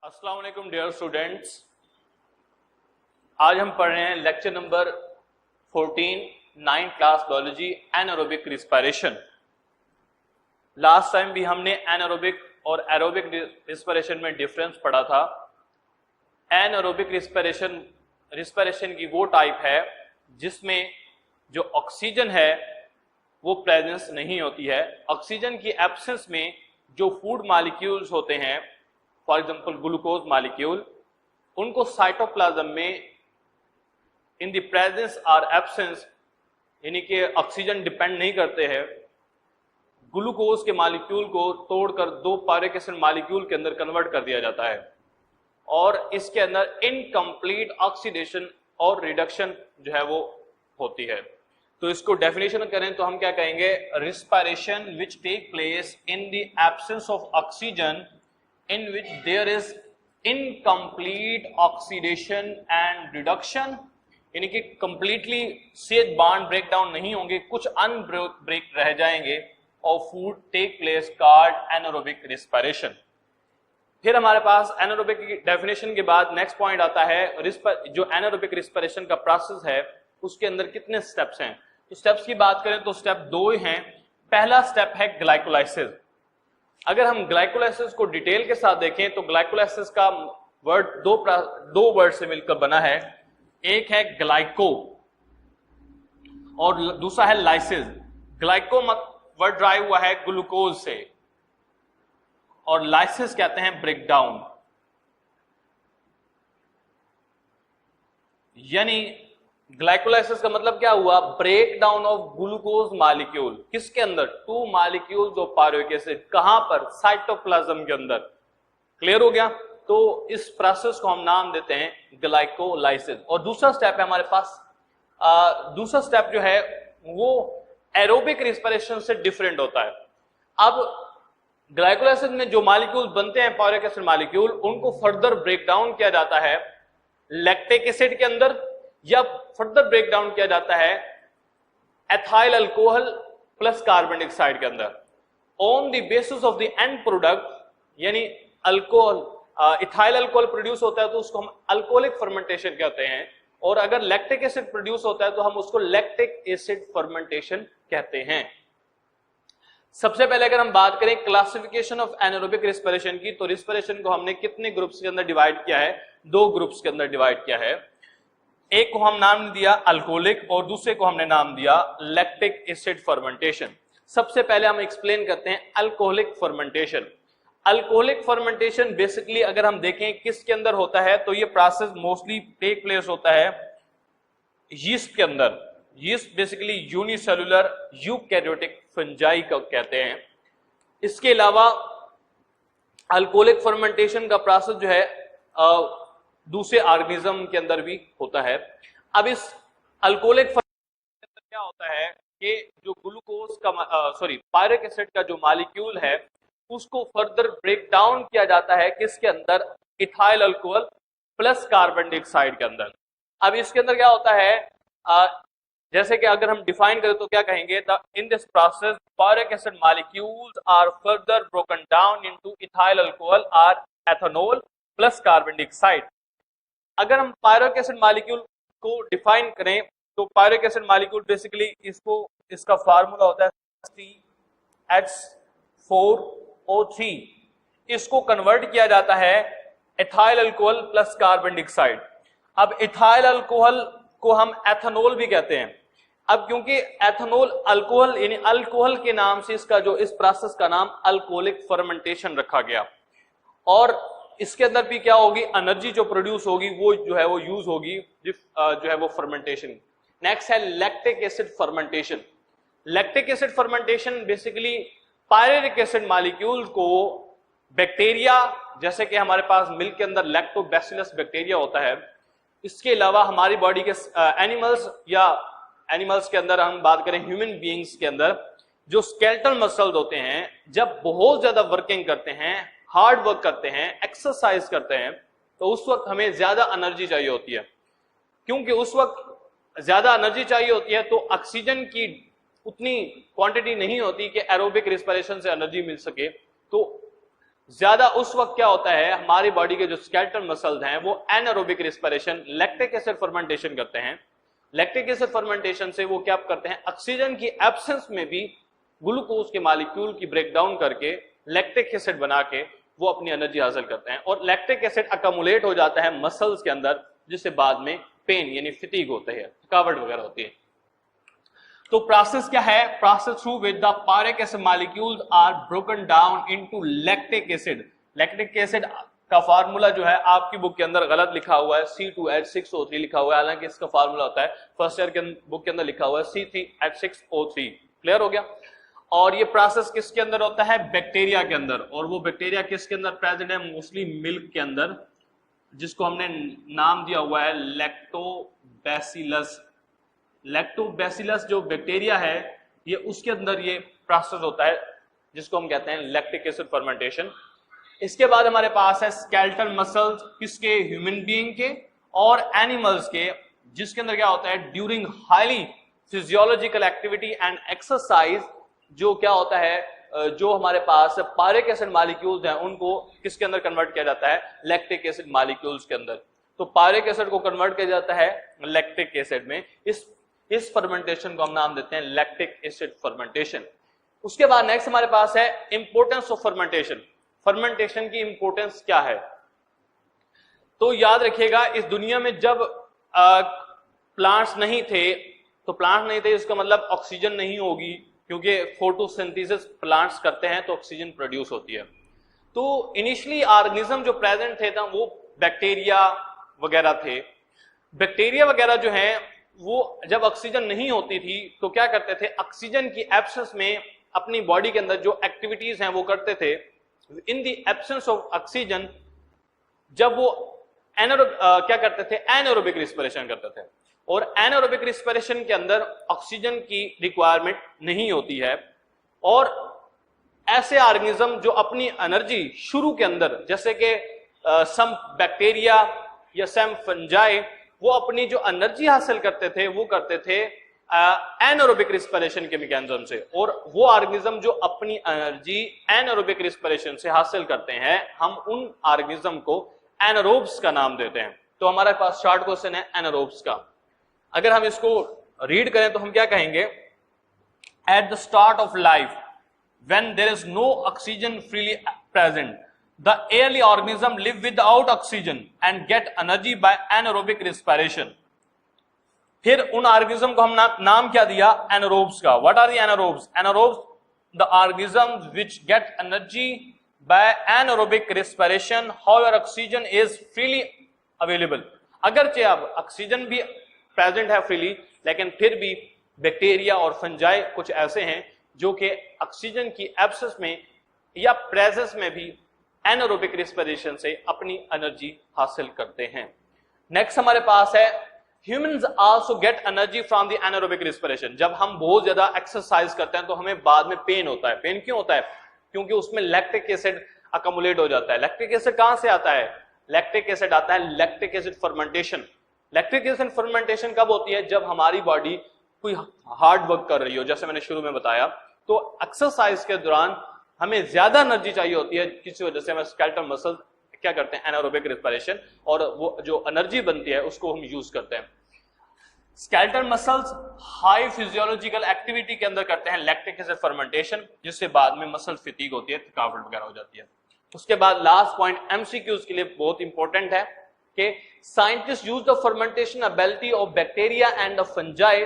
अस्सलाम वालेकुम dear students. आज हम पढ़ रहे हैं lecture number 14 9th class biology anaerobic respiration. Last time भी हमने एनारोबिक और एरोबिक रिस्पिरेशन में डिफरेंस पढ़ा था। एनारोबिक रिस्पिरेशन की वो टाइप है जिसमें जो ऑक्सीजन है वो प्रेजेंस नहीं होती है। ऑक्सीजन की एब्सेंस में जो फूड मॉलिक्यूल्स होते हैं, फॉर एग्जाम्पल ग्लूकोज मॉलिक्यूल, उनको साइटोप्लाज्म में इन द प्रेजेंस और एब्सेंस यानी कि ऑक्सीजन डिपेंड नहीं करते हैं, ग्लूकोज के मॉलिक्यूल को तोड़कर दो पायरिक एसिड मॉलिक्यूल के अंदर कन्वर्ट कर दिया जाता है और इसके अंदर इनकम्प्लीट ऑक्सीडेशन और रिडक्शन जो है वो होती है। तो इसको डेफिनेशन करें तो हम क्या कहेंगे, respiration which take place in the absence of oxygen in which there is incomplete oxidation and reduction, यानी कि completely सेज बॉन्ड ब्रेक डाउन नहीं होंगे, कुछ अनब्रेक रह जाएंगे और food take place called anaerobic respiration. फिर हमारे पास एनारोबिक की डेफिनेशन के बाद नेक्स्ट पॉइंट आता है, जो एनारोबिक रिस्पिरेशन का प्रोसेस है उसके अंदर कितने स्टेप्स हैं। तो स्टेप्स की बात करें तो स्टेप दो हैं। पहला स्टेप है ग्लाइकोलाइसिस। अगर हम ग्लाइकोलाइसिस को डिटेल के साथ देखें तो ग्लाइकोलाइसिस का वर्ड दो वर्ड से मिलकर बना है। एक है ग्लाइको और दूसरा है लाइसिस। ग्लाइको वर्ड ड्राइव हुआ है ग्लूकोज से और लाइसिस कहते हैं ब्रेकडाउन। यानी ग्लाइकोलाइसिस का मतलब क्या हुआ, break down of glucose molecule. किसके अंदर, two molecules of pyruvic acid. कहां पर, साइटोप्लाज्म के अंदर। क्लियर हो गया। तो इस प्रोसेस को हम नाम देते हैं ग्लाइकोलाइसिस। और दूसरा स्टेप है हमारे पास, दूसरा स्टेप जो है वो एरोबिक रिस्पिरेशन से डिफरेंट होता है। अब ग्लाइकोलाइसिस में जो मॉलिक्यूल बनते हैं पायरुविक एसिड मॉलिक्यूल, उनको फर्दर ब्रेक डाउन किया जाता है लैक्टिक एसिड के अंदर, या फर्दर ब्रेक डाउन किया जाता है ethyl alcohol plus carbon dioxide के अंदर on the basis of the end product. यानी अल्कोहल, इथाइल अल्कोहल प्रोड्यूस होता है तो उसको हम अल्कोहलिक फर्मेंटेशन कहते हैं, और अगर लैक्टिक एसिड प्रोड्यूस होता है तो हम उसको लैक्टिक एसिड फर्मेंटेशन कहते हैं। सबसे पहले अगर हम बात करें क्लासिफिकेशन ऑफ एनारोबिक रिस्पिरेशन की, तो रिस्पिरेशन को हमने कितने ग्रुप्स के अंदर डिवाइड किया है, दो ग्रुप्स के अंदर डिवाइड किया है। एक को हम नाम दिया अल्कोहलिक और दूसरे को हमने नाम दिया लैक्टिक एसिड फर्मेंटेशन। सबसे पहले हम एक्सप्लेन करते हैं alcoholic fermentation. Alcoholic fermentation basically अगर हम देखें किसके अंदर होता है, तो ये प्रोसेस मोस्टली टेक प्लेस होता है यीस्ट के अंदर। Yeast basically unicellular eukaryotic fungi को कहते हैं। इसके अलावा अल्कोहलिक फर्मेंटेशन का प्रोसेस जो है दूसरे ऑर्गेनिज्म के अंदर भी होता है। अब इस अल्कोहलिक फर्मेंटेशन के अंदर क्या होता है कि जो ग्लूकोज का पायरिक एसिड का जो मॉलिक्यूल है उसको फर्दर ब्रेक डाउन किया जाता है किसके अंदर, ethyl alcohol plus carbon dioxide के अंदर। अब इसके अंदर क्या होता है, जैसे कि अगर हम डिफाइन करें तो क्या कहेंगे, in this process pyruvic acid molecules are further broken down into ethyl alcohol और एथेनॉल प्लस कार्बन डाइऑक्साइड। अगर हम पायरिक एसिड मॉलिक्यूल को डिफाइन करें तो पायरिक एसिड मॉलिक्यूल बेसिकली इसका फार्मूला होता है CH4O3। इसको कन्वर्ट किया जाता है ethyl alcohol plus carbon dioxide. अब इथाइल अल्कोहल को हम एथेनॉल भी कहते हैं। अब क्योंकि एथेनॉल अल्कोहल यानी अल्कोहल के नाम से इसका जो इस प्रोसेस का नाम अल्कोहलिक फर्मेंटेशन रखा गया, और इसके अंदर भी क्या होगी, एनर्जी जो प्रोड्यूस होगी वो जो है वो यूज होगी जो है वो फर्मेंटेशन। नेक्स्ट है lactic acid fermentation. Lactic acid fermentation basically पायरिक acid molecule को बैक्टीरिया, जैसे कि हमारे पास मिल्क के अंदर लैक्टोबैसिलस बैक्टीरिया होता है, इसके अलावा हमारी बॉडी के एनिमल्स या एनिमल्स के अंदर हम बात करें ह्यूमन बीइंग्स के अंदर जो स्केलेटल मसल्स होते हैं, जब बहुत ज्यादा वर्किंग करते हैं, हार्ड वर्क करते हैं, एक्सरसाइज करते हैं, तो उस वक्त हमें ज्यादा एनर्जी चाहिए होती है। क्योंकि उस वक्त ज्यादा एनर्जी चाहिए होती है तो ऑक्सीजन की उतनी क्वांटिटी नहीं होती कि एरोबिक रिस्पिरेशन से एनर्जी मिल सके। तो ज्यादा उस वक्त क्या होता है, हमारी बॉडी के जो स्केलेटल मसल्स हैं वो anaerobic respiration, lactic acid fermentation करते हैं। लैक्टिक एसिड फर्मेंटेशन से वो क्या करते हैं, ऑक्सीजन की एब्सेंस में भी ग्लूकोज के मॉलिक्यूल की ब्रेकडाउन करके लैक्टिक एसिड बना के वो अपनी एनर्जी हासिल करते हैं, और लैक्टिक एसिड अकमुलेट हो जाता है मसल्स के अंदर, जिससे बाद में पेन यानी फटीग होते हैं, थकावट वगैरह होती है। तो प्रोसेस क्या है, process through with the pyruvic acid molecules are broken down into lactic acid. Lactic acid का फार्मूला जो है आपकी बुक के अंदर गलत लिखा हुआ है, C2H6O3 लिखा हुआ है, हालांकि इसका फार्मूला होता है फर्स्ट ईयर के बुक के अंदर लिखा हुआ है C3H6O3। क्लियर हो गया। और ये प्रोसेस किसके अंदर होता है, बैक्टीरिया के अंदर, और वो बैक्टीरिया किसके अंदर प्रेजेंट है, मोस्टली मिल्क के अंदर, जिसको हमने नाम दिया हुआ है लैक्टोबैसिलस। लैक्टोबैसिलस जो बैक्टीरिया है ये उसके अंदर ये प्रोसेस होता है, जिसको हम कहते हैं लैक्टिक एसिड फर्मेंटेशन। इसके बाद हमारे पास है स्केलेटल मसल्स, किसके, ह्यूमन बीइंग के और एनिमल्स के, जिसके अंदर क्या होता है, during highly physiological activity and exercise जो क्या होता है, जो हमारे पास पायरिक एसिड मॉलिक्यूल्स हैं उनको किसके अंदर कन्वर्ट किया जाता है, लैक्टिक एसिड मॉलिक्यूल्स के अंदर। तो पायरिक एसिड को कन्वर्ट किया जाता है लैक्टिक एसिड में। इस फर्मेंटेशन को हम नाम देते हैं लैक्टिक एसिड फर्मेंटेशन। उसके बाद नेक्स्ट हमारे पास है इंपोर्टेंस ऑफ फर्मेंटेशन। फर्मेंटेशन की इंपोर्टेंस क्या है, तो याद रखिएगा इस दुनिया में जब प्लांट्स नहीं थे, तो प्लांट नहीं थे इसका मतलब ऑक्सीजन नहीं होगी, क्योंकि फोटोसिंथेसिस प्लांट्स करते हैं तो ऑक्सीजन प्रोड्यूस होती है। तो इनिशियली ऑर्गेनिज्म जो प्रेजेंट थे ना वो बैक्टीरिया वगैरह थे। बैक्टीरिया वगैरह जो हैं वो जब ऑक्सीजन नहीं होती थी तो क्या करते थे, ऑक्सीजन की एब्सेंस में अपनी बॉडी के अंदर जो एक्टिविटीज हैं वो करते थे। इन द एब्सेंस ऑफ ऑक्सीजन जब वो क्या करते थे, एनारोबिक रिस्पिरेशन करते थे, और एनारोबिक रिस्पिरेशन के अंदर ऑक्सीजन की रिक्वायरमेंट नहीं होती है। और ऐसे ऑर्गेनिज्म जो अपनी एनर्जी शुरू के अंदर, जैसे कि सम बैक्टीरिया या सम फंजाई, वो अपनी जो एनर्जी हासिल करते थे वो करते थे एनारोबिक रिस्पिरेशन के मैकेनिज्म से, और वो ऑर्गेनिज्म जो अपनी एनर्जी एनारोबिक रिस्पिरेशन से हासिल करते हैं हम उन ऑर्गेनिज्म को एनारोब्स का नाम देते हैं। तो हमारे पास शॉर्ट क्वेश्चन है एनारोब्स का। अगर हम इसको रीड करें तो हम क्या कहेंगे, at the start of life when there is no oxygen freely present the early organism live without oxygen and get energy by anaerobic respiration. फिर उन ऑर्गेनिज्म को हम नाम क्या दिया, एनारोब्स का। What are the anaerobes? Anaerobes the organisms which get energy by anaerobic respiration however oxygen is freely available. अगरचे अब ऑक्सीजन भी प्रेजेंट है फ्रीली, लेकिन फिर भी बैक्टीरिया और फंजाई कुछ ऐसे हैं जो कि ऑक्सीजन की एब्सेंस में या प्रेजेंस में भी एनारोबिक रिस्पिरेशन से अपनी एनर्जी हासिल करते हैं। नेक्स्ट हमारे पास है humans also get energy from the anaerobic respiration. जब हम बहुत ज्यादा एक्सरसाइज करते हैं तो हमें बाद में पेन होता है। पेन क्यों होता है? क्योंकि उसमें लैक्टिक एसिड अकमुलेट हो जाता है। लैक्टिक एसिड कहां से आता है? लैक्टिक एसिड आता है lactic acid fermentation. Lactic acid fermentation कब होती है? जब हमारी बॉडी कोई हार्ड वर्क कर रही हो, जैसे मैंने शुरू में बताया। तो एक्सरसाइज के दौरान हमें ज्यादा एनर्जी चाहिए होती है, किसी वजह से हमें स्केलेटल मसल क्या करते हैं, एनारोबिक रिस्पिरेशन, और वो जो एनर्जी बनती है उसको हम यूज करते हैं। Skeletal muscles high physiological activity के अंदर करते हैं लैक्टिक एसिड फर्मेंटेशन, जिससे बाद में मसल फटीग होती है, थकावट वगैरह हो जाती है। उसके बाद लास्ट पॉइंट एमसीक्यूज के लिए बहुत इंपॉर्टेंट है कि scientist use the fermentation ability of bacteria and the fungi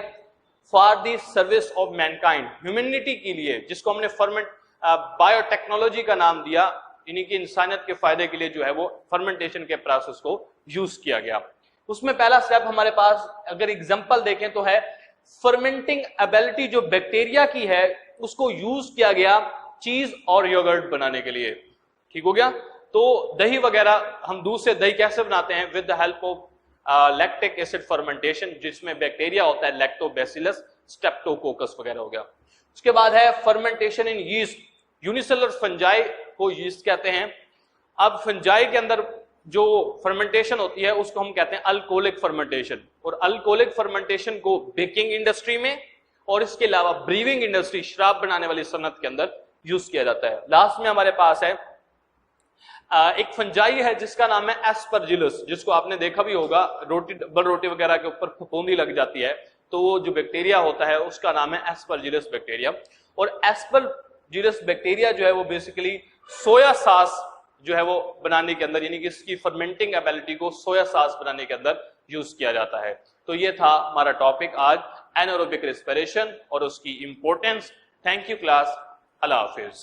for the service of Mankind. Humanity के लिए, जिसको हमने बायोटेक्नोलॉजी का नाम दिया, यानी कि इंसानियत के फायदे के लिए जो है वो फर्मेंटेशन के प्रोसेस को यूज किया गया। उसमें पहला स्टेप हमारे पास अगर एग्जांपल देखें तो है फर्मेंटिंग एबिलिटी जो बैक्टीरिया की है उसको यूज किया गया चीज और योगर्ट बनाने के लिए। ठीक हो गया? तो दही वगैरह हम दूध से दही कैसे बनाते हैं? With the help of lactic acid fermentation, जिसमें बैक्टीरिया होता है लैक्टोबैसिलस, स्ट्रेप्टोकोकस वगैरह हो गया। उसके बाद है फर्मेंटेशन इन यीस्ट। यूनिसेलुलर फंजाई को यीस्ट कहते हैं। अब फंजाई के अंदर जो फर्मेंटेशन होती है उसको हम कहते हैं अल्कोहलिक फर्मेंटेशन, और अल्कोहलिक फर्मेंटेशन को बेकिंग इंडस्ट्री में और इसके अलावा ब्रीविंग इंडस्ट्री, शराब बनाने वाली सनत के अंदर यूज किया जाता है। लास्ट में हमारे पास है एक फंजाई है जिसका नाम है एस्परजिलस, जिसको आपने देखा भी होगा, रोटी डबल रोटी वगैरह के ऊपर फफूंदी लग जाती है, तो वो जो बैक्टीरिया होता है उसका नाम है एस्परजिलस बैक्टीरिया। और एस्परजिलस बैक्टीरिया जो है वो बेसिकली सोया सॉस जो है वो बनाने के अंदर, यानी कि इसकी फर्मेंटिंग एबिलिटी को सोया सॉस बनाने के अंदर यूज किया जाता है। तो ये था हमारा टॉपिक आज, एनारोबिक रेस्पिरेशन और उसकी importance. Thank you class, Allah Hafiz.